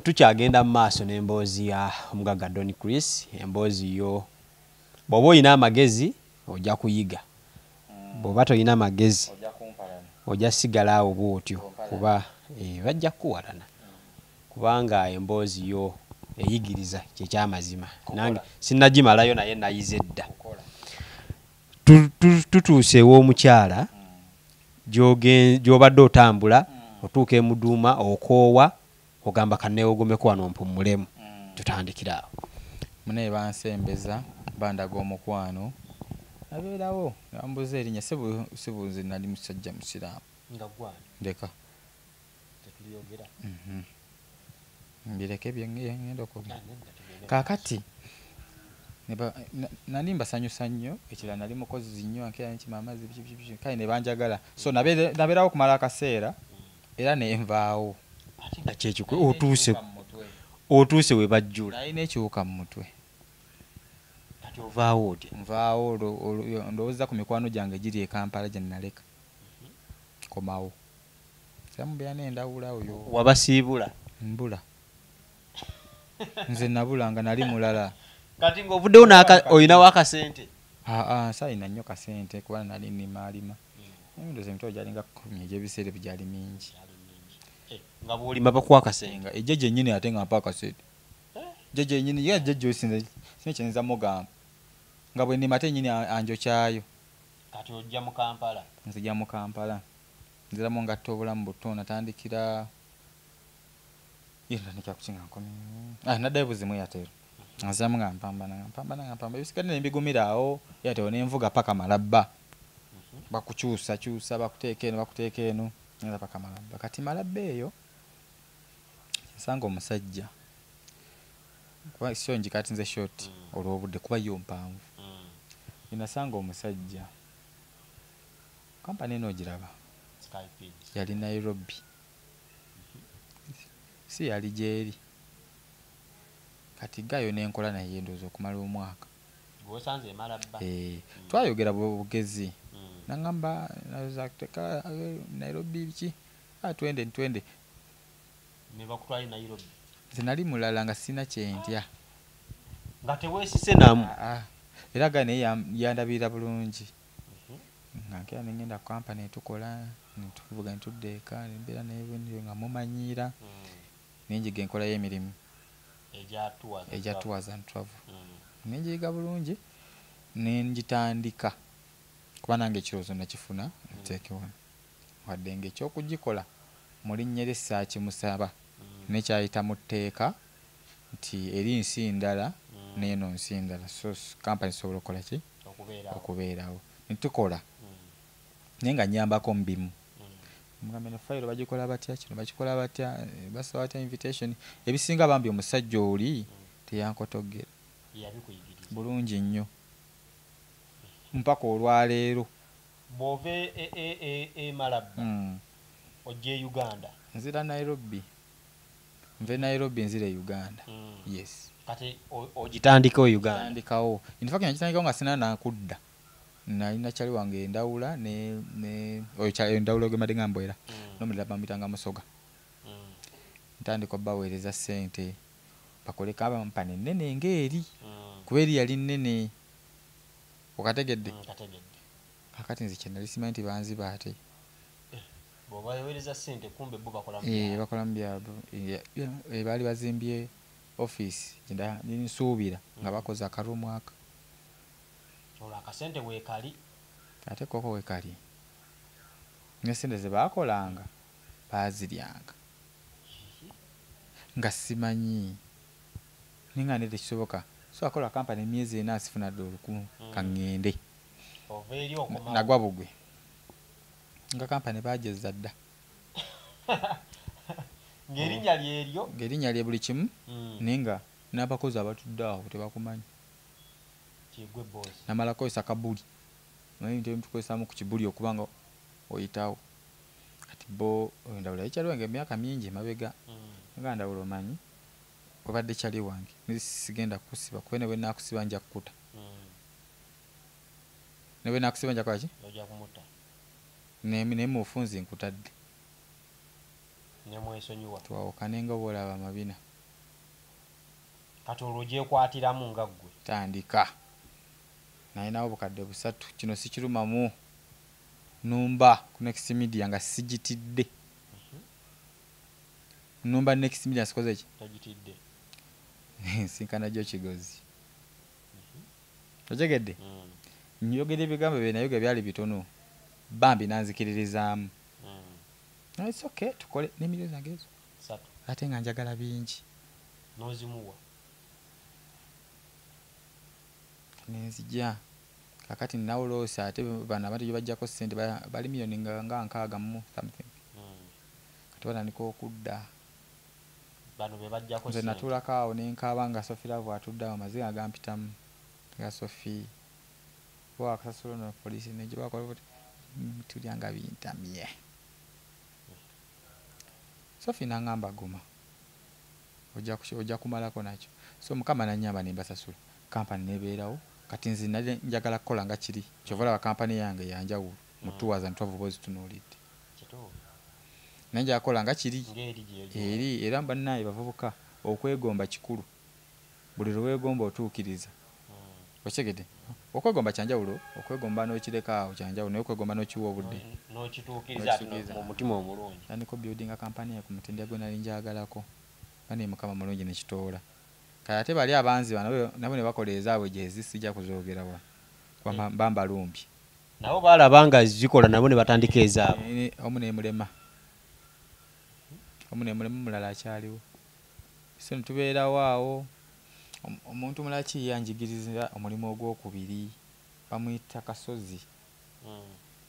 tukyagenda mu maaso n'emboozi ya omugagga Don Chris. Emboozi yo bw'oba olina amagezi ojja kuyiga, bw'oba tolina amagezi ojja sigala awo bw'otyo, kuba bajja kukuwalana, kubanga emboozi yo eyigiriza kyekyamazima. Nange sinnagimalayo naye nayize edda. Tutuuse ew'omukyala gy'obadde otambula otuuka e Muduuma okoowa ogamba kanneewogomeko wano mpummulemu. Tutandikira awo. Mune bansembeza bandaga omukwano abeerawo ambuza erinnya sibuzi nali musajja musiraamu ndeka mbireke byengenda okugenda kaakati nali mbasanyusa nnyo, ekirala nali mukozi nnyo ankera nkima amazzi kale ne banjagala, so nabeerawo okumala akaseera era nenvaawo. Ate nga kyekikwe otuuse we bajjula nalina ekiwuka mu mutwe. Kati ovaawo otya? Nvaawo ndowooza ku mikwano gyange giri e Kampala gye naleka komawo samubeera n'endawula oyo. Wabasiibula? Mbula nze nabula nga nali mulala. Kati ng'ovuddewo olinawo akasente? Saalina nnyo kasente kuba nali nimaalima. Ndowooza emitwalo gyalinga 10 egy'ebiseera byali mingi. Nga bw'olima bakuwa akasente? Ejje gyennyini ate nga mpa akasente. Ejje gyennyini ye ejje osinze sinekyenza mugamba nga bwe nnima ate yennyini anjokyayo. Kati ojja mu Kampala? Nzija mu Kampala nziramu ngatta obulamu buto natandikira yendandikira kukinga nkomi naddayo buzimu yatero nziramu nga mpambana ebisigadde ne mbigumira awo yatero nenvuga paka Malabba bakukyusa bakuteeka eno neza paka Malabba. Kati Malabba eyo nsanga omusajja kuba sio njikati nze short olw'obudde kuba yo mpanvu. Nasanga omusajja kampani eno ogiraba yali Nairobi, si yali gyeri. Kati gayo nenkola naye ndowooza okumala omwaka. Gwosanze Malabba? Twayogera bugezi nangamba teka Nairobi biki twende ne bakutwala Nairobi. Nze nali mulala nga sina kyentya nga teweesise namu. Era ga naye yandabira bulungi nga nkera nengenda ku kampani netukola netuvuga netudda eka nembeera naye bwendiyo nga mumanyiira nenjiga enkola y'emirimu ejja tours and travel. Nenjiga bulungi nenjitandika kuba nange ekirowoozo nakifuna nteekewano wadde nga ekyokugikola mu linnya ly'essaa kimusaba nekyayita mu tteeka nti eri nsi ndala n'eno nsi ndala, so kampani sobola okukola ki okubeerawo netukola naye nga nyambako mu bimu. Mugambe ne fayiro bagikola batya, kino bakikola batya, basaba batya invitation. Ebisinga bambi omusajja oli teyankotogera bulungi nnyo mpaka olwaleero. Bw'ova e Malabba ojja e Uganda? Nzira Nairobi, nve Nairobi nzira e Uganda. Yes. Kati ogitandikawo Uganda? Tandikawo in fact nakitandikawo nga sina nakudda. Nalina kyali wange endawula endawula gwe madde ngambwera n'omulala bamuyitanga Musoga. Ntandika obbaweereza ssente bakoleka abampane nnene ng'eri kuba eri yali nnene okategedde. Kakati nze kye nali simanyi nti banziba ate. Bw'oba weereza ssente kumbe bo bakola mu byabwe. Baali bazimbye office nsuubira nga bakoze akarumu aka. Olwo akasente weekali? Ate koko weekali n'essente ze baakolanga baaziryanga nga simanyi ninga nete kisoboka. So akola kampani emyezi 4 asifuna $1,000 kaŋŋende nagwa bugwe nga kampani baagezza dda ng'erinnya lye buli kimu naye nga n'abakozi abatudde awo tebakumanyi. Namala kozesa kabuli naye ntemutukozesaamu ku kibuli okubanga oyitawo. Kati bo endawula ekyaliwo nga emyaka mingi mabega nga ndawula omanyi obadde kyali wange sigenda kusiba kuba ne bwe naakusiba nja kukuta. Ne bwe naakusiba nja kwaki naye mu bufunzi nkutadde Nemwesonyiwa. Twawukane nga bw'olaba amabina. Kati olwo gyekwatiramu nga ggwe. Tandika. Nalinawo obukadde 3. Kino sikirumamu. Numba ku Next Media nga sigitidde. Numba Next Media sikoze ki? Tagitidde. Sinkana gyo kigozi. Otegedde? Njogera ebigambo bye nayo byali bitono. Bambi nanzikiririzaamu. No, it's okay, tukole n'emiliyoni zange ezo. 3. Ate nga njagala bingi. Nozimuwa. Nenzija. Kakati nawuloosa ate bano abantu gye bajjako ssente bali miliyoni nga 60 something. Kati batandika okudda. Bano be bajjako ssente. Nze natuulako awo ne nkaaba nga Sophie Love atudde awo amaziga agampitamu. Nga Sophie. Wakasasula no poliisi ne gye bakola tulyanga bintamye. Sophie nangamba guma. Ojja kumalako nakyo. So mukama nanyamba ne mbasasula. Kampani nebeerawo. Kati nzi nali njagala kukola nga kiri. Kyovola wa kampani yange yanjawulo. Mu 2012 bozi tunuulidde. Kituufu. Nenja kukola nga kiri. Eri era bannaye bavubuka okwegomba kikulu. Buli lwegomba otuukiriza. Okyegedde. Okwegomba kyanjawulo, okwegomba n'okireka awo kyanjawulo, naye okwegomba n'okiwa obudde. N'okituukiriza mu mutima omulungi. Tandika building kampani ku mutendera gwe nali njagalako. Bane mukama mulungi ne kitoola. Kaya ate bali abanzi nabo ne bakola ezaabwe gye zisijja kuzoogera wa. Kwa bamba lumbi. Nabo balabanga zikola nabo ne batandika ezaabwe. Omu ne mulema. Mulala akyaliwo. So ntubeerawo awo. Omuntu mulaki yanjigiriza omulimu ogwokubiri. Bamuyita Kasozi.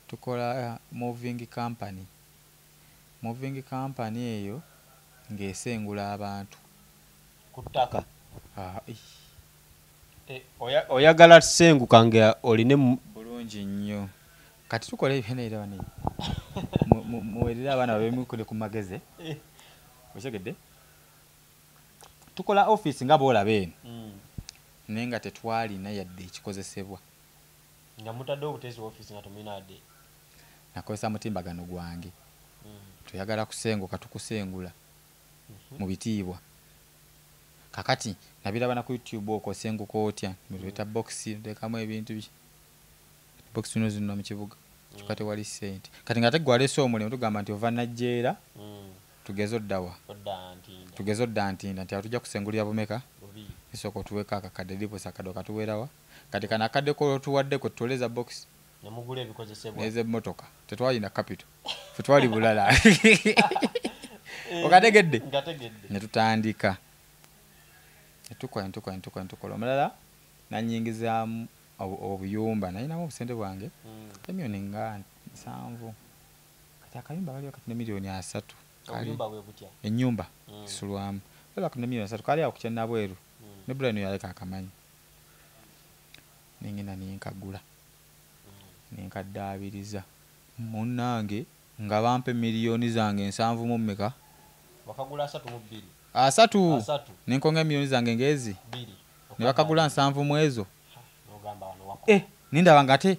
Tukola moving company. Moving company eyo ng'esengula abantu. Ku ttaka. Oyagala tusenguka nga oline bulungi nnyo. Kati tukola ebyeneera wano. Muwerera abaana babemukule ku mageze. Okyegedde? Tukola office nga bw'olaba eno. Naye nga tetwalina yadde ekikozesebwa. Nga mutadde obutezi office nga tuminadde. Nakozesa mutimbagano gwange. Tuyagala kusenguka tukusengula. Mu bitiibwa. Kakati nabiraba na ku YouTube okwo senguka otya. Mbita box ndekamu ebintu biki. Box zino mu kibuga. Tukate wali sente. Kati nga tegwalese omulimu tugamba nti ova najjeera. Tugezo ddawa. Tugezo ddantinda nti atujja kusengulira bumeka. Isoko tuweka akakadde dipo sakado katuwerawa. Kati kana akadde ko tuwadde ko tutoleza box. Namugule ebikozesebwa. Eze motoka. Tetwalina capital. Futwali bulala. Okategedde? Ngategedde. Ne tutandika. Tukola omulala nanyingizaamu obuyumba nalinamu obusente bwange emiliyoni nga 7. Kati akayumba kaliwo kati ne miliyoni 3. Obuyumba bwe butya? Ennyumba kisulwamu kaliwo kati ne miliyoni 3 kali awo ku Kyennabweru ne Brian yaleka akamanyi nengenda nenkagula nenkaddaabiriza munnange nga bampe miliyoni zange 7 mu mmeka wakagula 3 mu 2 3 nenkonga miliyoni zange ngezi 2 ne bakagula 7 mu ezo n'ogamba wano wako nindaba ngate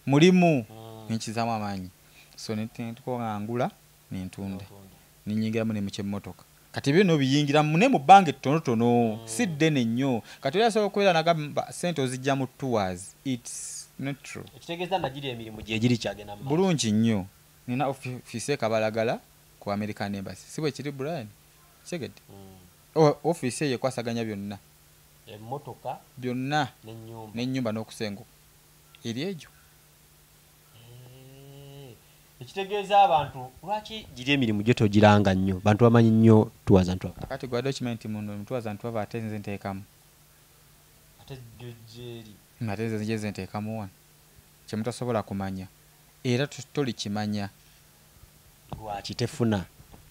mulimu nenkizamu amaanyi so netukongangula nentunda ninyingiramu ne mu kyemmotoka kati bino biyingiramu ne mu bange tonotono si ddene nnyo kati oyasobola okubeera nagamba sente ozijja mu tours it's not true ekitegeeza nagiri emirimu gye giri kyagenda mu bulungi nnyo nina office Kabalagala ku American Embassy si bwe kiri Brian segedde office ye kwasaganya byonna emmotoka byonna n'ennyumba n'okusenguka eri egyo ekitegeeza abantu lwaki giri emirimu gye togiranga nnyo bantu bamanyi nnyo tours and travel kati gwa document muno tours and travel ate nze nteekamu ate gyeri ate nze nteekamu wano kye mutasobola kumanya era tolikimanya lwaki tefuna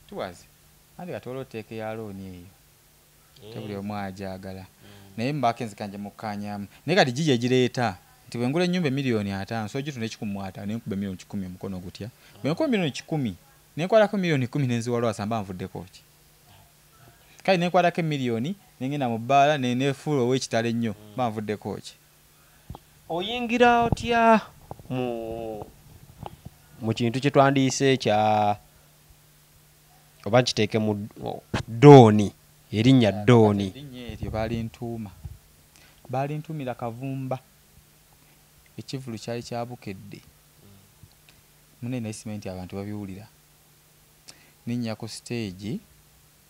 tours andi katola oteeke ya looni eyo tebuli omu ajaagala naye mbakenzi kanje mukkanyamu naye kati gigi egireeta nti bwe ngula ennyumba miliyoni 5 so gitunda 1,5 nenkuba miliyoni 10 omukono gutya bwe nkuba miliyoni 10 nenkwatako miliyoni 10 nenziwala wasamba nvuddeko ki kale nenkwatako miliyoni nengenda mu bbaala neneefuula ow'ekitalo ennyo banvuddeko ki oyingira otya mu kintu kye twandiise oba kiteeke mu Dooni erinnya Dooni erinnya eryo balintuumira Kavumba ekivulu kyali kyabukedde mune naisimanyi nti abantu babiwulira ninnya ku stage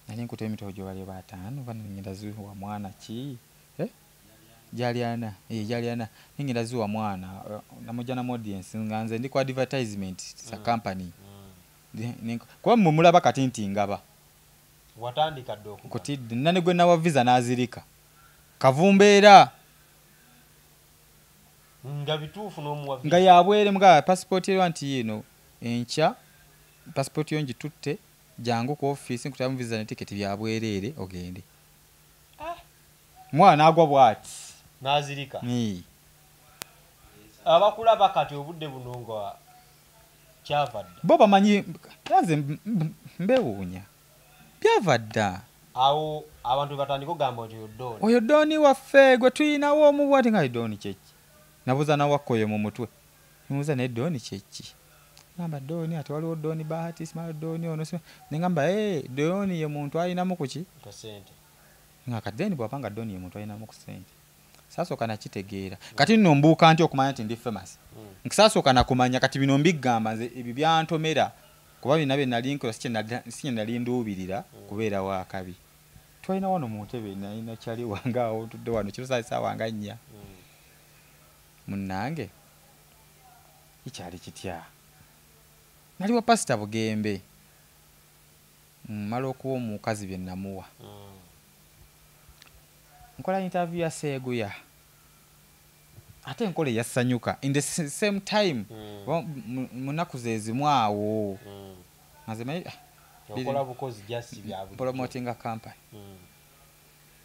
nali nkuta emitego gyo bali bataano banengenda ziwa mwana ki Jalyana nengenda ziwa mwana namujja na audience nga nze ndi ku advertisement sa company kuba mulaba kati nti ngaba watandika ddo kutidde nane gwe nawa visa nazirika Kavumba era nga bituufu n'omuwa nga yabwere mga passport yo nti yino encha passport yo ngitutte jangu ku office nkutamu visa ne ticket byabwerere ogende mwana agwa bwati nazirika abakulaba kati obudde buno nga kyavadda bo bamanyi yanze mbewuunya byavadda awo abantu batandika ogamba nti oyo Dooni waffe gwe tuyinawo omubwati nga Dooni kyeki nabuuza nawakkoyo mu mutwe mubuuza naye Dooni kyeki ngamba Dooni ate waliwo Dooni Bahati Ismail Dooni ono nengamba Dooni ye muntu alinamu kuki nga kadeni bwapanga Dooni ye muntu alinamu ku sente sasooka nakitegeera kati nno mbuuka nti okumanya nti ndi famous nkisasooka nakumanya kati bino mbigamba nze ebyo byantomera kuba bina bye nali nkola si nali nduubirira kubeera wakabi twalina wano mu ntebe nalina kyali wange awo tudde wano kiro saawa nga 4 munnange ikyali kitya nali wa pasita Bugembe mala okuwa omukazi bye namuwa nkola interview ya Seeguya ate nkola eyasanyuka in the same time munaku zezimu awo nazimanyi okola bukozi just byabu promoting a company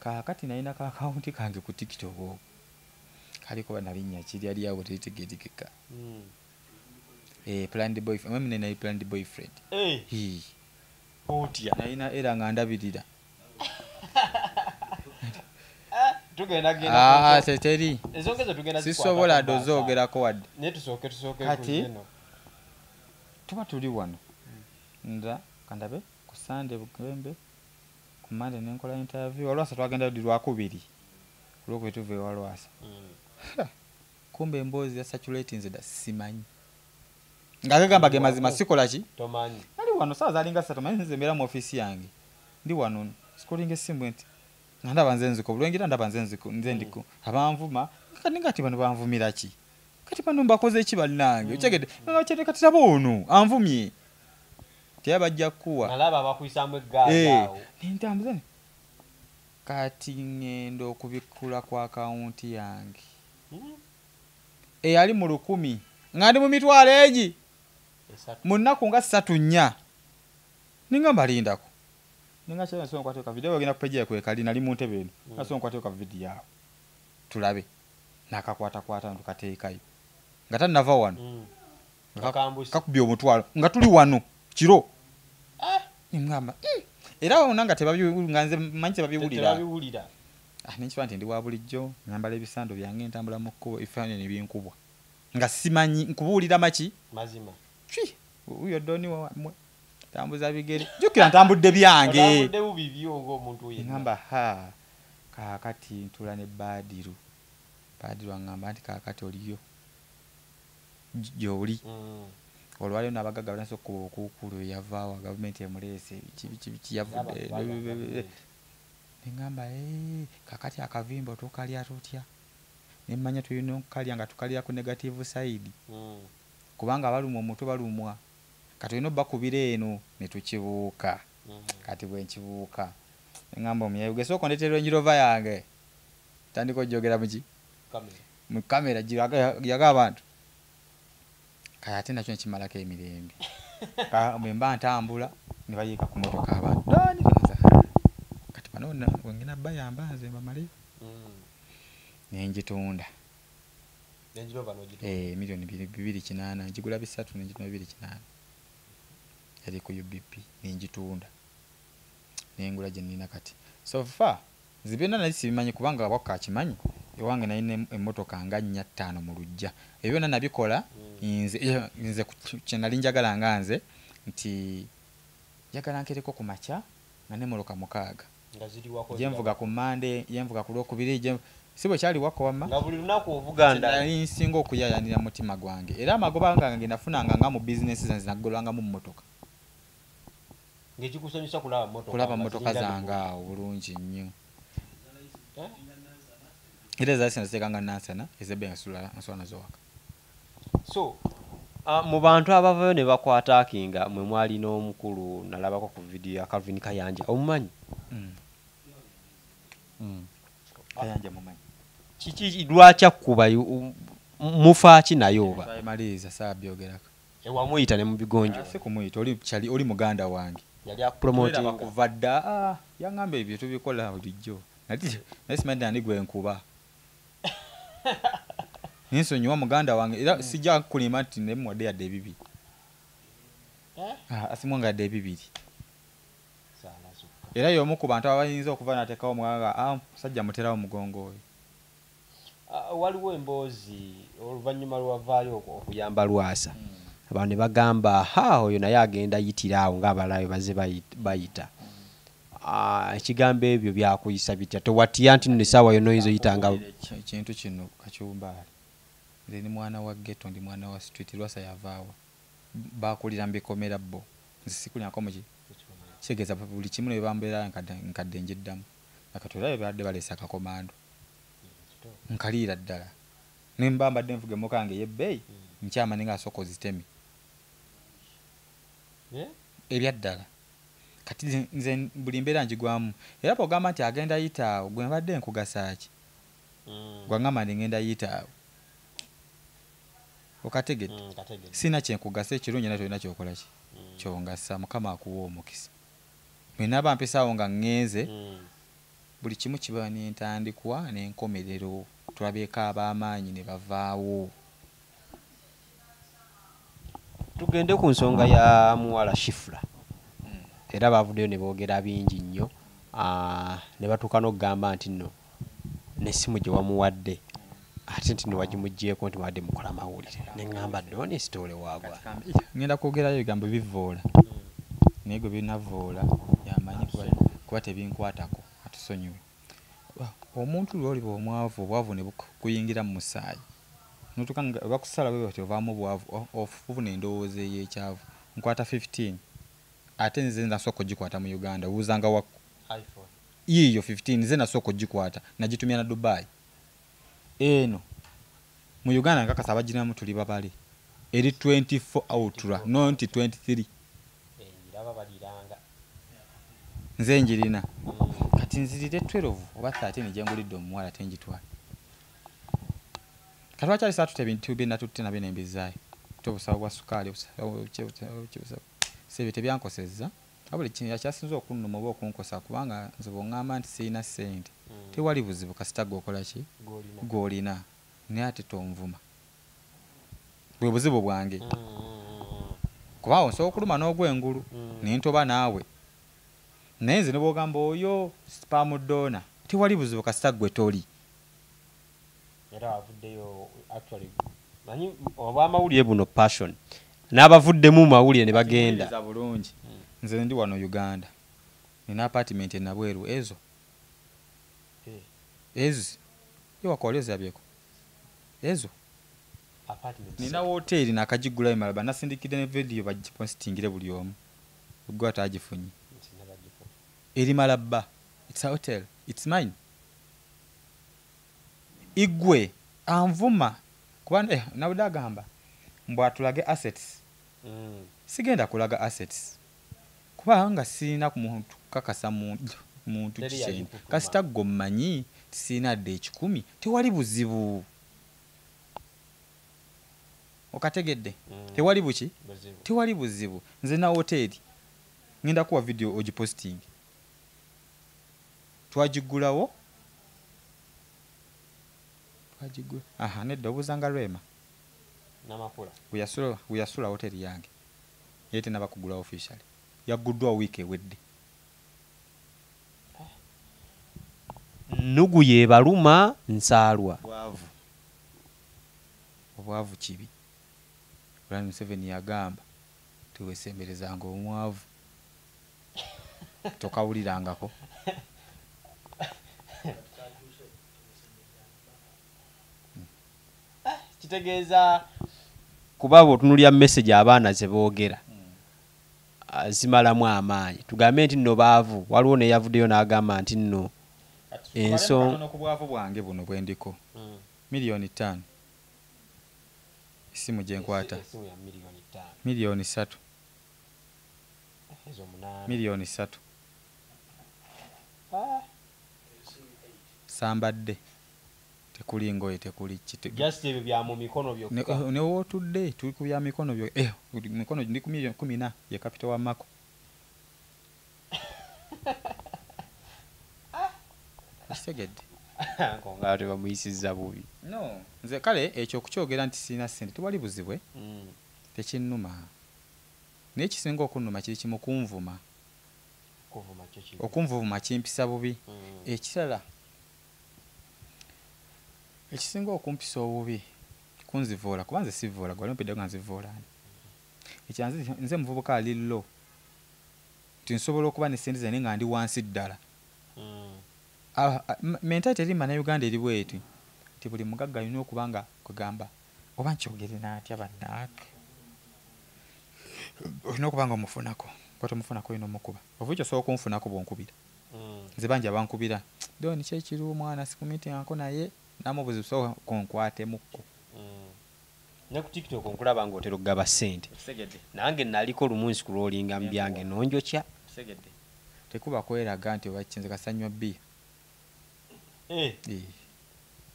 kakati nalina ka account kange ku TikTok kaliko banalinnya kiri ali awo tetegerekeka planned boyfriend mimi nina planned boyfriend otya nalina era nga ndabirira tugenda teteri ezongezo tugenda sisobola dozoogerako wadde ne tusooke kati tuba tuli wano nda kandabe ku Sunday Bugembe ku Monday nenkola interview olwasa twagenda ddi Lwakubiri kuloko tuve walwasa kumbe emboozi ya saturate nze da simanyi ngagamba ge mazima sikola ki tomanyi ali wano saa zalinga 3 manyi nze mbera mu office yange ndi wano sikolinga esimu enti ndaba nze nziko bulwengira ndaba nze nziko nze ndiko abanvuma kati ngati bano banvumira ki kati bano mbakoze ki ballange okyegede nga kyete kati tabono anvumye teyabajja kuwa nalaba bakuyisamu eggaawo nintambuza kati ngendo okubikula kwa account yange eyali mu 10 nga ndi mu mitwalo egi munnaku nga 3-4 ninga mbalindako ninga kyana songa kwateka video ogenda ku page yakwe kali nali mu ntebe eno nasonga kwateka video yawo tulabe nakakwata ntukateekayo nga tanava wano kakubye omutwalo nga tuli wano kiro ngamba era onanga tebabiwulira nze manyi tebabiwulira nenkiba nti ndi wa bulijjo nyambala ebisando byange ntambula mu kkubo ebifaananyi ebyenkubwa nga simanyi nkubuulira maki mazima uyo Dooni wamwe tambuza bigere jukira ntambudde byange ngamba kakati ntula ne Badiru angamba nti kakati oliyo gyoli olwali n'abagagga balanso okuba okuukulu yavaawo gavumenti emuleese biki yavudde nengamba kakati akavimbo tukalya tutya nemmanya tulina okukalya nga tukalira ku negative side kubanga balumwa omutwe balumwa kati olina obbakubira eno ne tukibuuka kati bwe nkibuuka nengamba omuyayi gesooka ondeetera enjirova yange tandika ojjogera muki mu kamera gyaga abantu kaya ate nakyo nekimalako emirembe bwe mba ntambula ne bayiika ku motoka abantu kati bano wengena bayamba nze mbamale nenjitunda milioni 2.8 njigula 3 nenjitunda 2.8 yali ku UBP nenjitunda nengula gye nina kati so far zibyonna nali sibimanyi kubanga wakka kimanyi ewange nalina emmotoka nga 4-5 mu lujja ebyo byonna nabikola nze kye nali njagala nga nze nti njagala nkereko ku makya nga nemoloka 6 nga ziri wako jenvuga ku Monday yenvuga ku Lwokubiri sibo kyali wako wamma nga buli lunaku ovuganda nali nsinga okuyayanira mutima gwange era amagoba gange nafunanga nga mu business zange nagolanga mu mmotoka ng'ekikusanyusa kulaba mmotoka zange awo bulungi nnyo era zaasina ziteekanga nansana ezebbe nsula nazo waka. So mu bantu abavayo ne bakwata akinga mwe mwali n'omukulu nalabako ku video ya Calvin Kayanja omumanyi Kayanja mumanyi kiki lwaki akkuba mufaaki naye oba maliza saabyogerako ewamuyita ne mu bigonjo si kumuyita oli muganda wange yali akupromotinga kuva dda yaŋŋamba ebyo tubikola bulijjo naye simanyi nani gwe nkuba ninsonyiwa muganda wange era sijja kulima nti nemuwadde yadde ebibiri asimwangadde ebibiri era y'omu ku bantu abayinza okuva nateekawo muganga musajja muterawo mugongo oyo. Waliwo emboozi oluvannyuma lwavaayo okuyamba Lwasa abantu ne bagamba oyo naye agenda yitira awo ng'abalabe baze bayita ekigambo ebyo byakuyisa bitya tewatiya nti nno essaawa yonna oyinza oyitanga ekintu kino kakyumbaali nze ni mwana wa ghetto ndi mwana wa street Lwasa yavaawa bakulira mu bikomera bo nze sikulinako muki kitegeeza buli kimu ne bambeera nkadde njiddamu nakatwera badde baleesa akakomando nkaliira ddala nemba mbadde nvuga emmotoka yange ey'ebbeeyi nkyamani nga asooka ozitemi ebyaddala kati nze buli mbeera njigwamu era bw'ogamba nti agenda yitaawo gwe mbadde nkugasa ki gwangamba ndi ngenda yitaawo okategedde sina kyenkugasa ekirungi na tolina kyokola ki kyongasa Mukama akuwa omukisa mwena bampisaawo nga ŋŋenze buli kimu kiba n'entandikwa n'enkomerero tulabeeko ab'amaanyi ne bavaawo. Tugende ku nsonga ya muwala Shifra era bavuddeyo ne boogera bingi nnyo ne batuuka n'okugamba nti nno n'essimu gye wamuwadde ate nti newagimuggyeko nti wadde mukola mawulire neŋŋamba ddone sitoole waagwa ngenda kwogerayo ebigambo bivoola naye gwe binavoola yamanyi kuba tebinkwatako atusonyiwe omuntu lwoliba omwavu obwavu ne bukuyingira mu musaayi notuuka nga bakusala bwe bati ovaamu obwavu ofuna endowooza ey'ekyavu nkwata 15 ate nze nasooka ogikwata mu Uganda buuzanga wa iPhone yiyo 15 nze nasooka ogikwata nagitumya na Dubai eno mu Uganda nkakasa abaginamu tuli babale eri 24 outra nonti 23 ndaba baliranga nze njirina kati nzirire 12 oba 13 jengulidde omuwala tenjitwala kalwa kyali saatu tebintu bina tutte na bene mbizaayo tobusawo bwa sukali sebe tebyankosezza abuli kintu yakyasinza okunnuma oba okunkosa kubanga nze bw'ŋŋamba nti sirina ssente tewali buzibu kasita gwokola ki gw'olina naye ate tonvuma bwe buzibu bwange kubanga osobola okuluma n'ogwengulu nentoba naawe naye nze ne bw'ogamba oyo spam donor tewali buzibu kasita gwe toli era wavuddeyo actually manyi obwamawulire buno passion n'abavuddemu mawulire ne bagenda bulungi nze ndi wano Uganda nina apartment enabweru ezo yowakola ezabyeko ezo nina hoteri nakagigulayo malaba nasindikidde ne video bagipostingire buli omu gwe atagifunye eri malaba it's a hotel it's mine igwe anvuma kubanga nawudde agamba mbw atulage assets sigenda kulaga assets kubanga sirina ku muntu kakasa muntu kikyeni kasita gwe mmanyi tisirina dde 10 tewali buzibu okategedde tewali buki tewali buzibu nze na hoteri ngenda kuwa video ogiposting twagigulawo nedda obuzanga Rema namakula weyasula hoteri yange ye tenaba kugula officially yaguddwa wiiki ewedde nnugu yebaluma nsaalwa obwavu kibi Museveni yagamba tewesemberezanga omwavu tokawulirangako. Kitegeeza kuba bw'otunuulira message abaana ze boogera zimalamu amaanyi. Tugambe nti nno baavu, waliwo neyavuddeyo n'agamba nti nno ensonga ku bwavu bwange buno bwe ndiko milioni 5 esimu gye nkwata milioni 3 milioni 3 sambadde tekuli ngoye tekuli kite just ebyo bya mu mikono byokka ne wotudde tuli ku bya mikono byo mikono ndi ku milioni 14 ye capital wa Mako. Asegedde konga teba muyisiza bubi no nze kale ekyo kukyogera nti sina sente tewali buzibwe tekinnuma n'ekisinga okunnuma kiri kimu kunvuma okunvuma kimpisa bubi ekirala ekisinga okumpisa obubi kunzivoola kuba nze sivoola gwali mpedde nga nzivoolani ekyanze nze muvubuka alillo nti nsobola okuba ne sente zange nga ndi wansi ddala mentality eri mana Uganda eri bwetu nti buli mugagga alina okuba nga kugamba oba nkyogere naatya bannaake olina okuba nga omufunako kwata omufunako olina omukuba oba ekyo osobola okunfunako bwonkubira nze bangi abankubira doni kyekiri omwana sikumitingako naye namubuzi so konkwatemmukko ne ku TikTok nkulaba nga otera okugaba ssente nange naliko lumunsi kuloolinga mu byange nonjokya tekuba kweraga nti oba kinze kasanywa bbiya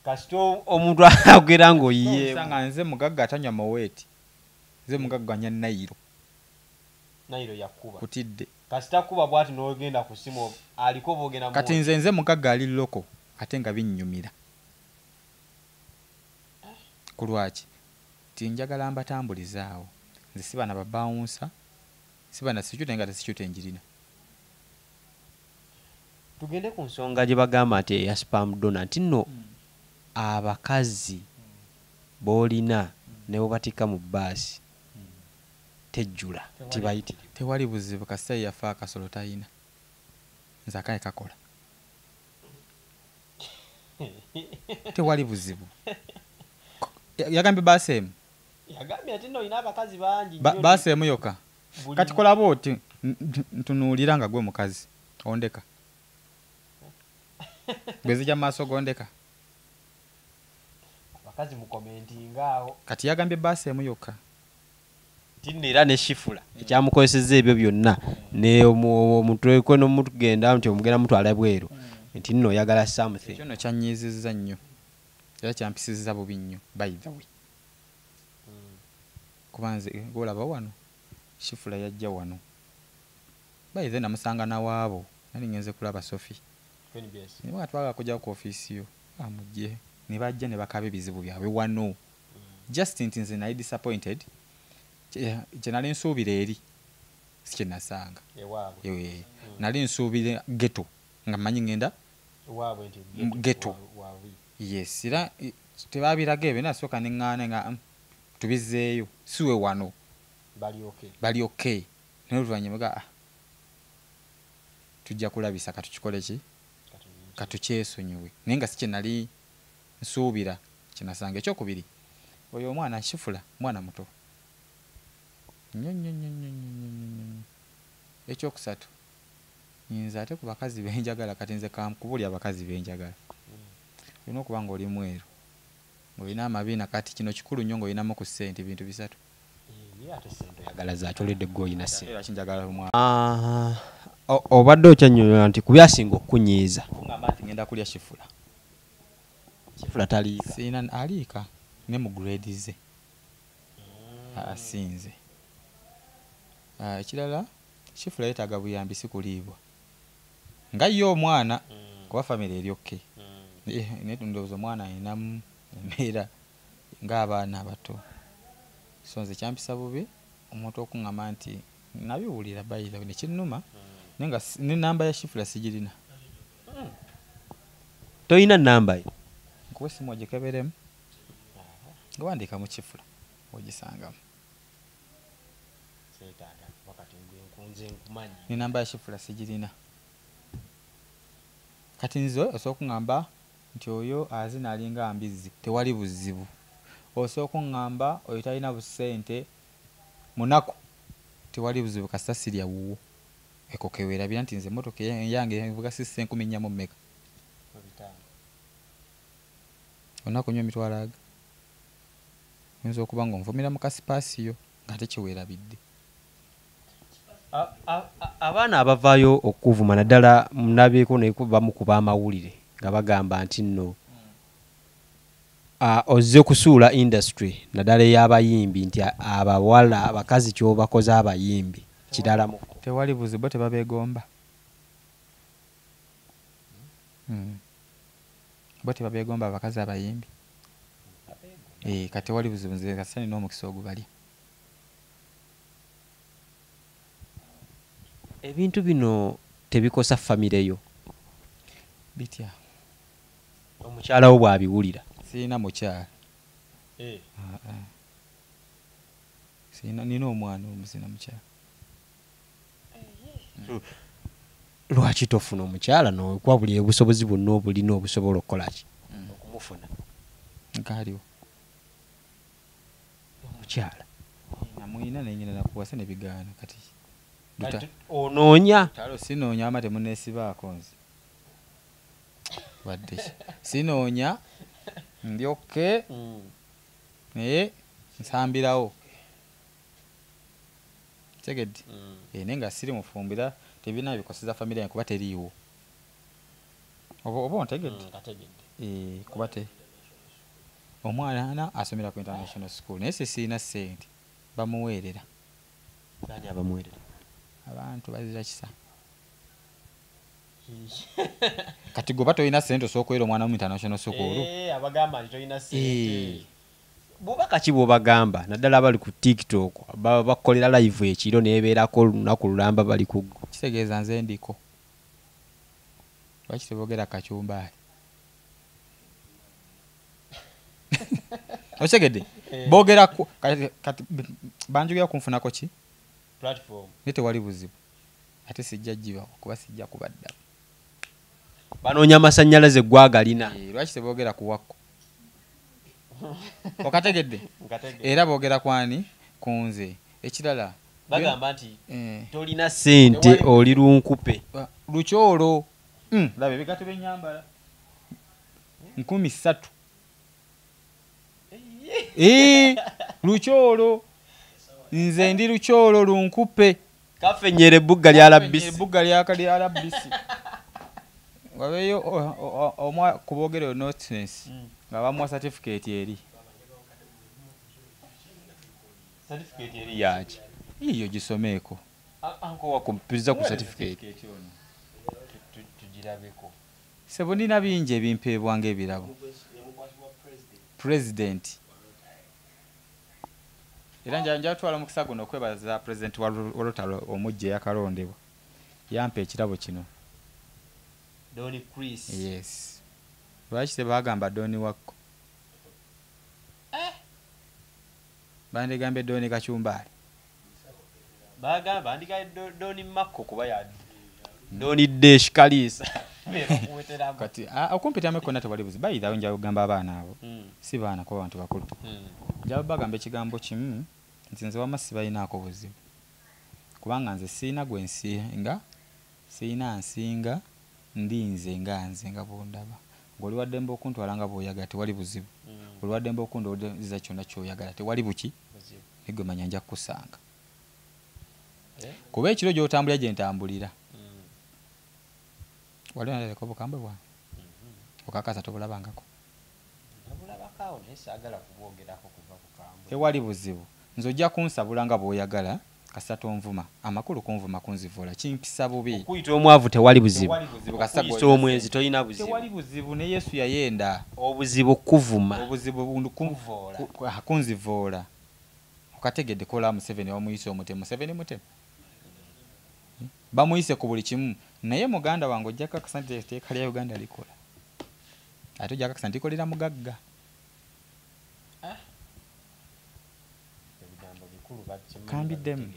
kasita omuntu agera ng'oyiye nga nze mugagga atanywa maweti nze mugagga nya nayiro yakuba kutidde kasita kuba bwati n'ogenda ku simu aliko boogenda kati nze mugagga ali loko ate nga binnyumira ku lwaki tinjagala mbatambulizaawo nze si bana babawunsa si bana sikyute nga tesikyute njirina. Tugende ku nsonga gye bagamba nti eya spam donor nti nno abakazi boolina ne bobatika mu bbaasi tejjula tibayitire tewali buzibu kasita yafa akasolo tayina nze akaye kakola tewali buzibu yagambye baseemu yagambye ati nno olina abakazi bangi baseemu yokka kati kola booti ntunuulira nga gwe mukazi ondeka bwezija maaso gondeka abakazi mu commentinga awo kati yagambye baseemu yokka tinno era ne shifula ekyamukozesezza ebyo byonna ne omutwekwe n'omutugenda nti omugenda mutwala bweru nti nno oyagala something ekyo nno kyanyiizizza nnyo era kyampisizza bubi nnyo by the way kuba nze golaba wano shifula yajja wano by the namusanga nawaabo nali ngenze kulaba Sophie niwe atwala kujja ku ofiisi yo amujje ne bajja ne bakaba ebizibu byabwe wano just nti nali disappointed kye nali nsuubira eri si kye nasanga nali nsuubira geto nga mmanyi ngenda geto yes era tebabiraga ebyo nasooka neŋŋaana nga tubizeeyo siwe wano bali okay naye oluvannyuma ga tujja kulabisa katukikole ki katukyesonyiwe naye nga si kye nali nsuubira kye nasanga. Ekyokubiri oyo omwana Shifula mwana muto nnyo. Ekyokusatu nyinza ate ku bakazi benjagala kati nze kamukubuli abakazi benjagala olina okuba nga oli mweru ng'olina amabiina kati kino kikulu nnyo ng'olinamu ku ssente bintu bisatu ate sente oyagala zaatoledde gw'olina ssente kinjagala obadde okyanyonyola nti ku byasinga okukunyiiza ngamba nti ngenda kulya Shifula taliika siina aliika ne mu grade ze asinze. Ekirala Shifula yeetaaga buyambi si kuliibwa nga ye omwana kuba famire eri okke naye ndowooza omwana ayinamu embeera ng'abaana abato so nze kyampisa bubi omuntu okuŋŋamba nti nabiwulira bayira ne kinnuma naye nga ne namba ya Shifula sigirina. Toyina namba ye nkuba essimu ogikeberemu nga wandiika mu Shifula ogisangamu ne namba ya Shifula sigirina. Kati nze osooka ngamba nti oyo azina alinga mbizzi tewali buzibu. Osooka ngamba oyo talina busente munaku tewali buzibu kasita sirya wuwo. Eko keweerabira nti nze emmotoka yange evuga 4,000 mu mmeka. Onaku nnyo emitwalo aga. Oyinza okuba ng'onvumira mu kasipaasiyo nga tekiweerabidde. Abaana abavaayo okuvuma naddala munabyeko bamu ku b'amawulire nga bagamba nti nno ozze kusuula industry naddala ey'abayimbi nti abawala abakazi kyobakoze abayimbi kirala mu tewali buzibu tebabeegomba. Bo tebabeegomba abakazi abayimbi. Kati tewali buzibu nze kasita nina omukisa ogubali. Ebintu bino tebikosa famire yo bitya. Omukyala wo bw'abiwulira. Sirina mukyala. Nina omwana omuzina mukyala. Lwaki tofuna omukyala n'okuba buli obusobozi bwonna obulina obusobola okukola ki okumufuna nkaliwo omukyala namuyina nenyina nakuwasa nebigaana kati onoonya kyalo sinoonya ama temuneesibaako nze wadde sinoonya ndyokke naye nsambirawo tegedde naye nga siri mufumbira tebina bikoseza famire yange kuba teriiwo oba ontegedde kuba te omwana asomera ku international school naye sirina ssente bamuweerera. Bani abamuweerera? Abantu bazira kisa. Kati goba toyina ssente osookwera omwana mu international school. Abagamba nti toyina ssente. Bwobaka ki bwobagamba naddala abali ku TikTok bakolera live ekiro nebeerako olunaku lulamba bali ku kitegeeza nze ndiko. Lwaki tebogera kacumbaali? Otegedde bogera kati banjugera kunfunako ki platform nete wali buzibu ate sijja jiba kuba sijja kubadda banoonya amasannyalaze gwagalina. Lwaki tebogera ku wakko? Okategedde era boogera kwani kunze ekirala bagamba nti tolina ssente oli lunkupe lukyolo labe bigato byenyambala 3,000 lukyolo nze ndi lukyolo lunkupe kafenyere bugga lya labisi bugga lya labisi wabeyo omwa kubogero notice nga bamwa certificate eri yaki iyo gisomeeko anko wakumpiza ku certificate tujirabeko sebo nina bingi ebimpeebwanga ebirabo president era njatwala mukisa guno okwebaza president wa Olutalo omujje yakalondebwa yampa ekirabo kino Doni Chris. Yes. Lwaki tebagamba Doni wakko? Bandigambe Doni Kacumbaali. Bagamba bandikaye Doni Makko kuba ya Doni Desh Kalisa. Kati okumpita ameko nate wali buzi bayida onja kugamba abaana abo. Si baana kwa bantu bakulu. Njaba bagamba ekigambo kimu nze wamasi bayinaako buzibu. Kubanga nze sina gwensi nga sina nsinga ndinze nga bondaba ngoli wadde okuntwala nga boyaga tewali buzibu oli wadde okundowooza kyonna kyoyagala tewali buki negwe manya nja kusanga kuba ekiro gy'otambulira gye ntambulira wali naleko bukambwe bwange okakasa tobulabangako tewali buzibu nze ojja kunsabula nga bw'oyagala kasita tonvuma amakulu kunvuma kunzivoola kimpisa bubi okuyita omwavu tewali buzibu kasita omwezi tolina buzibu tewali buzibu ne Yesu yayenda obuzibu kuvuma obuzibu kunzivoola okategedde kola Museveni bamuyise omutemu Museveni mutemu bamuyise ku buli kimu naye muganda wange ojjako akasante etteeka lya Uganda likola ate ojjako akasante likolera mugagga kambiddemu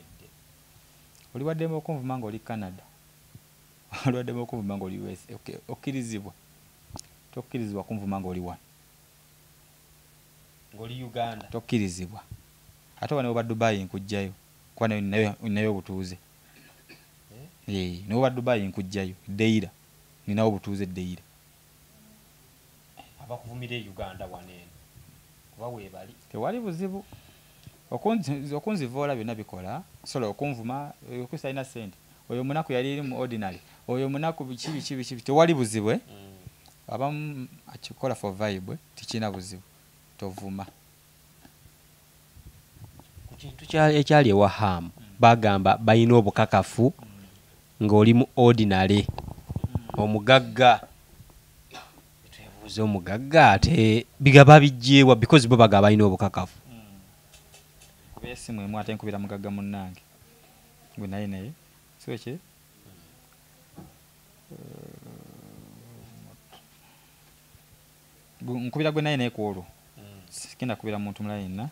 oli waddemu okunvuma ng'oli Canada oli waddemu okunvuma ng'oli US okkirizibwa tokkirizibwa kunvuma ng'oli wano ng'oli Uganda tokkirizibwa ate wano oba Dubai nkujjayo kuba ninayo obutuuze n'oba Dubai nkujjayo Deira ninawo obutuuze Deira abakuvumira e Uganda waneeno kuba weebali tewali buzibu okunzivoola byonna bikola sola okunvuma okusalina ssente oyo omunaku yali eri mu ordinary oyo omunaku biki tewali buzibu abamu akikola for vibe tikina buzibu tovuma ku kintu ekyali ewa Hamu bagamba balina obukakafu ng'oli mu ordinary omugagga twebuuza omugagga ate bigaba bijjeewa because bo bagaba balina obukakafu kuba esimu emu ate nkubira mugagga munnange gwe naye siweki nkubira gwe naye ku olwo sikenda kubira muntu mulala yenna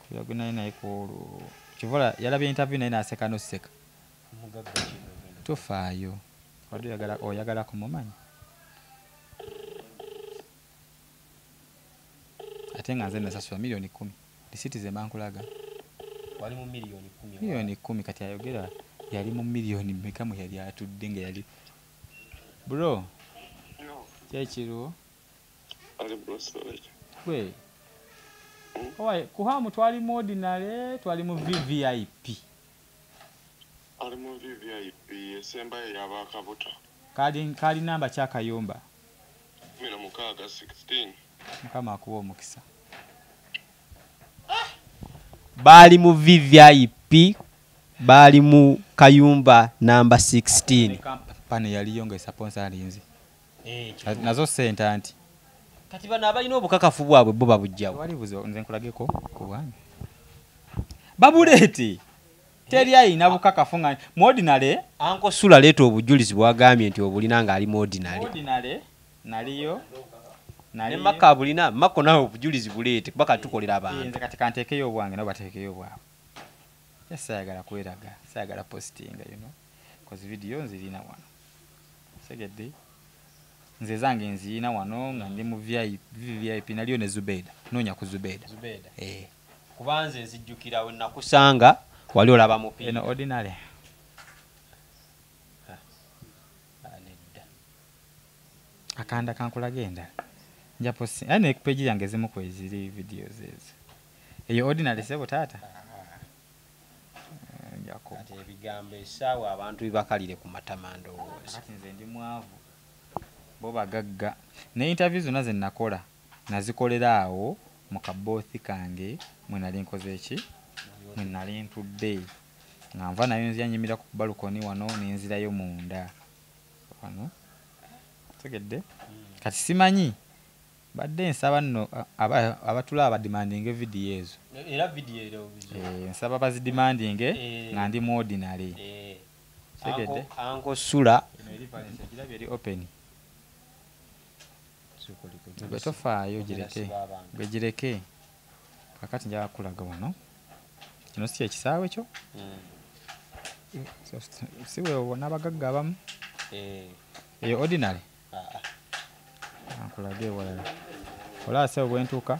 kubira gwe naye ku olwo kivola yalabye interview naye naseka noseka tofaayo wadde oyagala kumumanyi ate nga nze nasasula $10,000 lisiti ze mbankulaga wali mu $10,000 $10,000 kati ayogera yali mu $1,000,000 mmeka mwe yali atudde nga yali bro kyekiriwo gwe ku Hamu twali mu ordinary twali mu VVIP ali mu VVIP esembayo y'Abakabuta kali namba kyakayumba 16 mukama akuwa omukisa baali mu VVIP baali mu kayumba namba 16 kampani yaliyo nga esponsorinze nazo sente anti kati bano abalina obukakafu bwabwe bo babujjawo wali buzibu nze nkulageko ku bwanyu babuleeti teri ayina bukakafu nga mu ordinary Uncle Sula leeta obujulizi bwagambye nti obulina ng'ali mu ordinary naliyo ne maka bulina mako nawe obujulizi buleete kuba kati tukolera abantu nze kati kanteekeyo obwange nabo bateekeyo obwabwe sayagala kweraga sayagala postinga kozi video nzirina wano segedde nze zange nzirina wano nga ndi mu VIP naliyo ne Zubeda noonya ku Zubeda kuba nze nzijjukira we nakusanga wali olaba mupiira eno ordinary akanda kankulaga endala nja posti ane page yange zimu kweziri videos ezo eyo ordinary sebo tata njako ate ebigambo esaawa abantu bibakalire ku matamando wozi ati nze ndi mwavu bo bagagga ne interviews zonna ze nakola nazikolera awo mu kabothi kange mwe nali nkoze eki mwe nali ntudde nga nva nayo nziyanyimira ku balukoni wano nenzirayo munda wano tegedde kati simanyi badde nsaba nno abatula abadimandinga video ezo era video ero nsaba bazidimandinge nga ndi mu ordinary tegedde Uncle Sula eri open gwe tofaayo gireke kakati nja kulaga wano kino si ekisaawe kyo siwe obona abagagga abamu eyo ordinary ankulage walala olase obwentuuka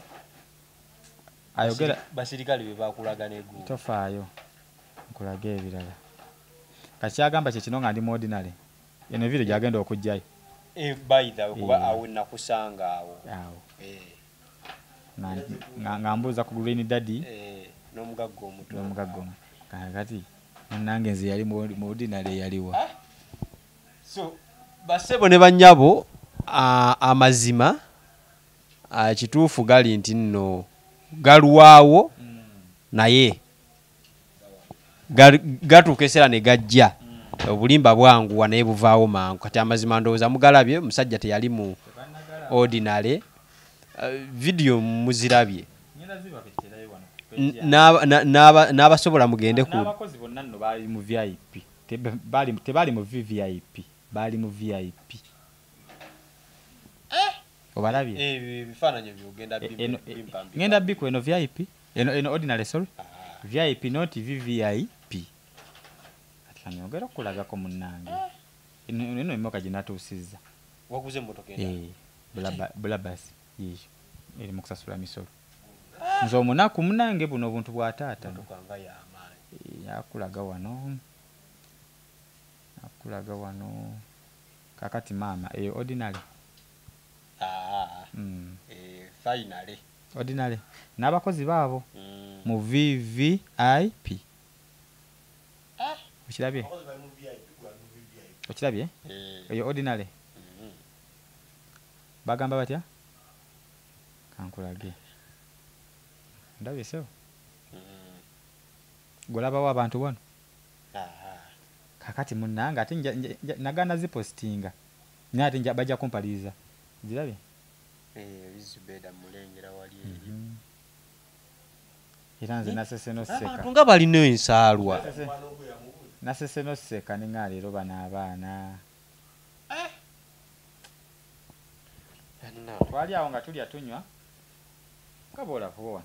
ayogera basirikale be bakulaga n'eggulu tofaayo nkulage ebirala kakyagamba kyekino nga ndi mu ordinary eno video gyagenda okujjayo baida kuba awo nakusanga awo nga mbuuza ku Green Daddy n'omugagga omuto kati nange nze yali mu ordinary yaliwa so basebo ne bannyabo amazima kituufu gali nti nno galwawo naye gatuuka eseera ne gajja obulimba bwanguwa naye buvaawo mangu kati amazima ndowooza mugalabye musajja teyali mu ordinary video muzirabye n'abasobola mugende ku n'abakozi bonna nno baali mu VIP tebaali mu VVIP baali mu VIP obalabye ebifaananyi byogenda ngenda biku eno VIP eno ordinary sorry VIP not VVIP kanyogera okulagako munnange eno emmotoka gye natuusizza waguze emmotoka bulabasi yiyo eri mu kusasula misolo nze omunaku munnange buno obuntu bwa taata yakulaga wano kakati maama ordinary ordinary n'abakozi baabo mu VVIP okirabye eyo ordinary bagamba batya kankulage ndabye sewo golabawo abantu bano kakati munnange ate nagana zipositinga naye ate bajja kumpaliriza zirabye era nze nasese noseka abantu nga balina ensaalwa nasese noseka ninga leero bano abaana twali awo nga tulya tunywa kabola kuwa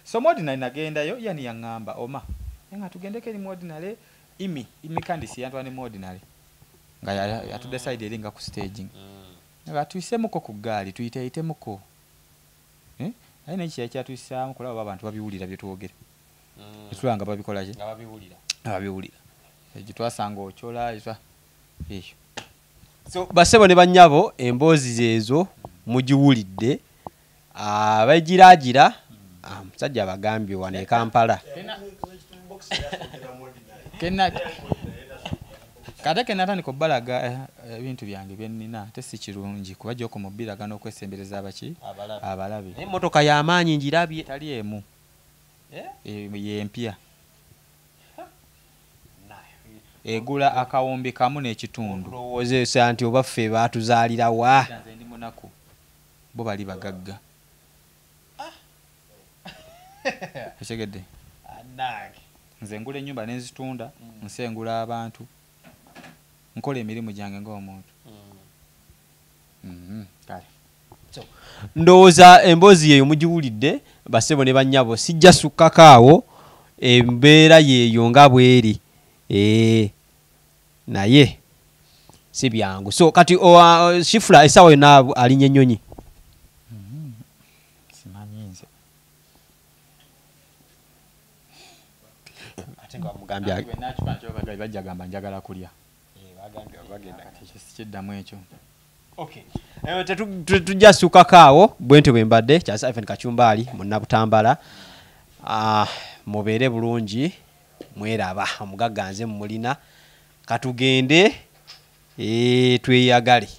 so modinale nagendayo yani yaŋŋamba oma nga tugendeko eri modinale imi kandisi yantwane modinale nga yatudecide eri nga ku staging nga tuyisemuko ku ggaali tuyitemuko aye nekyo kyatuyisamu kulaba abantu babiwulira byetuwogera etulanga babikola ki ababiwulira ekyo twasanga okyola ekyo so basebo ne bannyabo emboozi zeezo mugiwulidde abagiragira musajja abagambye wano e Kampala kate kenatandika obbalaga ebintu byange byenina ate si kirungi kuba gyoko mubiragana okwesembereza abaki abalabe emmotoka y'amaanyi njirabye tali emu yempya egula akawumbi kamu n'ekitundu olowooza nti oba ffe baatuzaalira wa nze ndi munaku bo bali bagagga ekigedde nze ngula ennyumba n'enzitunda nsengula abantu nkola emirimu gyange ng'omuntu kale ndowooza emboozi yeeyo mugiwulidde basebo ne bannyabo sijja sukkako awo embeera yeeyo nga bweri naye si byangu so kati Shifra essaawa yonna alinnya ennyonyi simanyi nze ate nga bamugambye bajja gamba njagala kulya kiddamu ekyo tujja sukkako awo bwente bwe mbadde kyasa Ivan Kachumbaali munnabutambala mubeere bulungi mweraba omugagga nze mulina katugende tweyagale